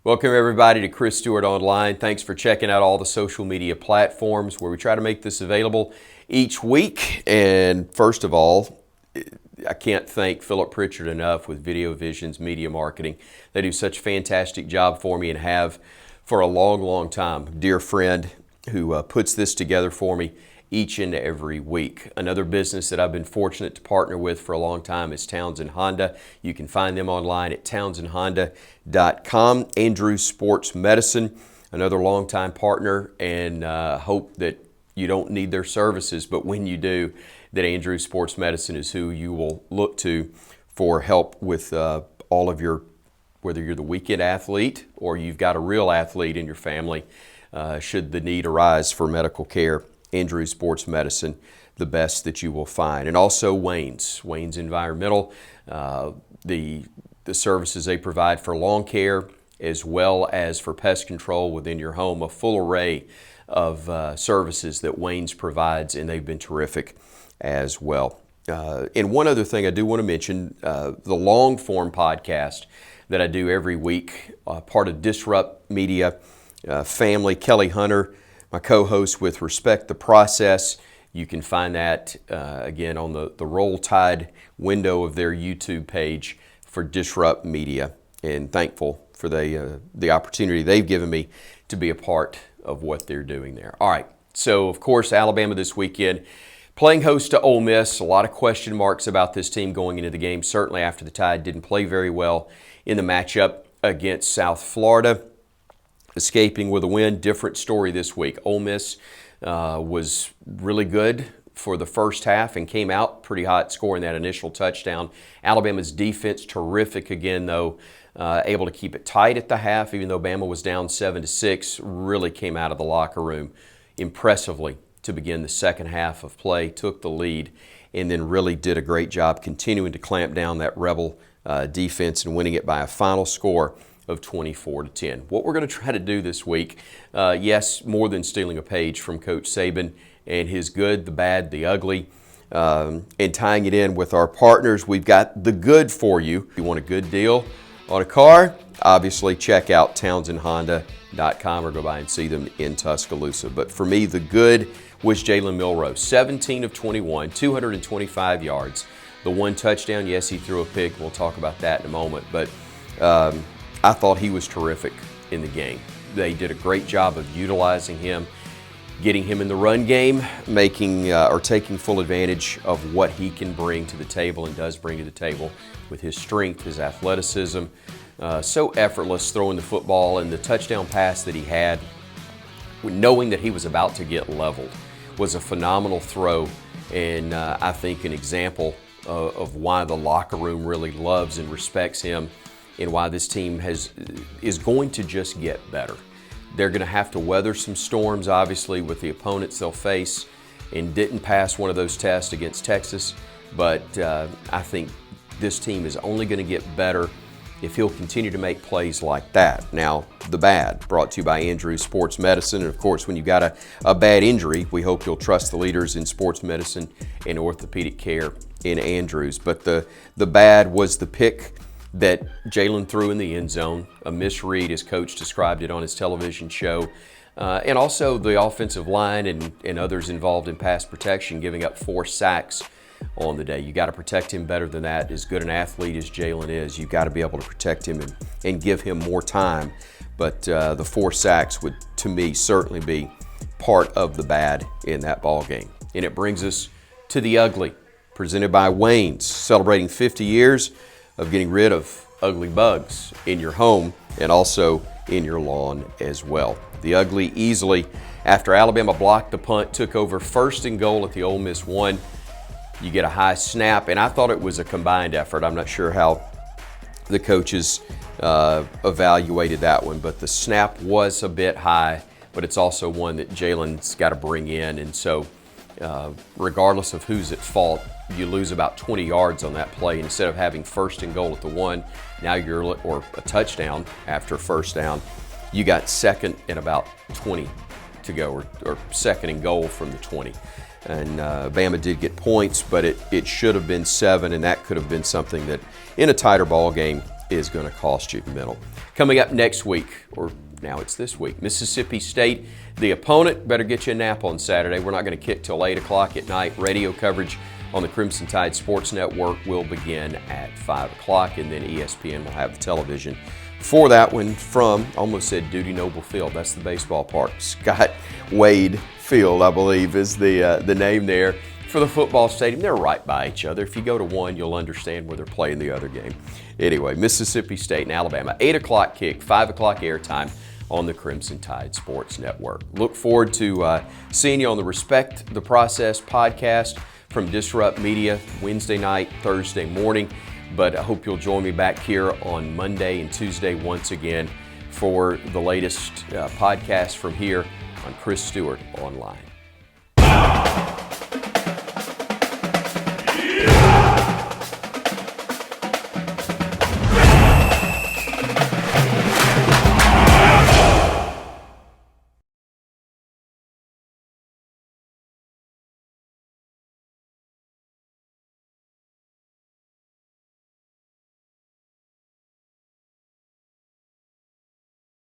Welcome everybody to Chris Stewart Online. Thanks for checking out all the social media platforms where we try to make this available each week. And first of all, I can't thank Philip Pritchard enough with Video Visions Media Marketing. They do such a fantastic job for me and have for a long, long time. Dear friend who puts this together for me each and every week. Another business that I've been fortunate to partner with for a long time is Townsend Honda. You can find them online at townsendhonda.com. Andrews Sports Medicine, another longtime partner, and hope that you don't need their services, but when you do, that Andrews Sports Medicine is who you will look to for help with all of your, whether you're the weekend athlete or you've got a real athlete in your family, should the need arise for medical care. Andrews Sports Medicine, the best that you will find. And also Wayne's Environmental, the services they provide for lawn care as well as for pest control within your home, a full array of services that Wayne's provides, and they've been terrific as well. And one other thing I do want to mention, the long form podcast that I do every week, part of Disrupt Media family, Kelly Hunter, my co-host with Respect the Process. You can find that, again, on the Roll Tide window of their YouTube page for Disrupt Media. And thankful for the opportunity they've given me to be a part of what they're doing there. All right, so of course, Alabama this weekend, playing host to Ole Miss. A lot of question marks about this team going into the game, certainly after the Tide didn't play very well in the matchup against South Florida. Escaping with a win. Different story this week. Ole Miss was really good for the first half and came out pretty hot, scoring that initial touchdown. Alabama's defense terrific again, though, able to keep it tight at the half, even though Bama was down 7-6. Really came out of the locker room impressively to begin the second half of play, took the lead, and then really did a great job continuing to clamp down that Rebel defense and winning it by a final score of 24-10. What we're going to try to do this week, yes, more than stealing a page from Coach Saban and his good, the bad, the ugly, and tying it in with our partners. We've got the good for you. If you want a good deal on a car, obviously check out townsendhonda.com or go by and see them in Tuscaloosa. But for me, the good was Jalen Milroe, 17 of 21, 225 yards. The one touchdown, yes, he threw a pick. We'll talk about that in a moment. But I thought he was terrific in the game. They did a great job of utilizing him, getting him in the run game, making or taking full advantage of what he can bring to the table and does bring to the table with his strength, his athleticism. So effortless throwing the football, and the touchdown pass that he had, knowing that he was about to get leveled, was a phenomenal throw, and I think an example of why the locker room really loves and respects him, and why this team is going to just get better. They're going to have to weather some storms, obviously, with the opponents they'll face, and didn't pass one of those tests against Texas. But I think this team is only going to get better if he'll continue to make plays like that. Now, the bad, brought to you by Andrews Sports Medicine. And of course, when you've got a bad injury, we hope you'll trust the leaders in sports medicine and orthopedic care in Andrews. But the bad was the pick that Jalen threw in the end zone, a misread as Coach described it on his television show, and also the offensive line and others involved in pass protection giving up 4 sacks on the day. You got to protect him better than that. As good an athlete as Jalen is, you've got to be able to protect him and give him more time. But the 4 sacks would, to me, certainly be part of the bad in that ball game. And it brings us to the ugly, presented by Wayne's, celebrating 50 years of getting rid of ugly bugs in your home and also in your lawn as well. The ugly easily, after Alabama blocked the punt, took over 1st and goal at the Ole Miss 1. You get a high snap, and I thought it was a combined effort. I'm not sure how the coaches evaluated that one, but the snap was a bit high, but it's also one that Jalen's got to bring in, and so regardless of who's at fault, you lose about 20 yards on that play. Instead of having 1st and goal at the 1, now or a touchdown after 1st down, you got 2nd and about 20 to go, or 2nd and goal from the 20. And Bama did get points, but it should have been 7, and that could have been something that, in a tighter ball game, is going to cost you mental. Coming up next week, or now it's this week, Mississippi State, the opponent. Better get you a nap on Saturday. We're not going to kick till 8 o'clock at night. Radio coverage on the Crimson Tide Sports Network will begin at 5 o'clock, and then ESPN will have the television for that one from, almost said Duty Noble Field. That's the baseball park. Scott Wade Field, I believe, is the name there for the football stadium. They're right by each other. If you go to one, you'll understand where they're playing the other game. Anyway, Mississippi State and Alabama, 8 o'clock kick, 5 o'clock airtime on the Crimson Tide Sports Network. Look forward to seeing you on the Respect the Process podcast from Disrupt Media Wednesday night, Thursday morning. But I hope you'll join me back here on Monday and Tuesday once again for the latest podcast from here on Chris Stewart Online.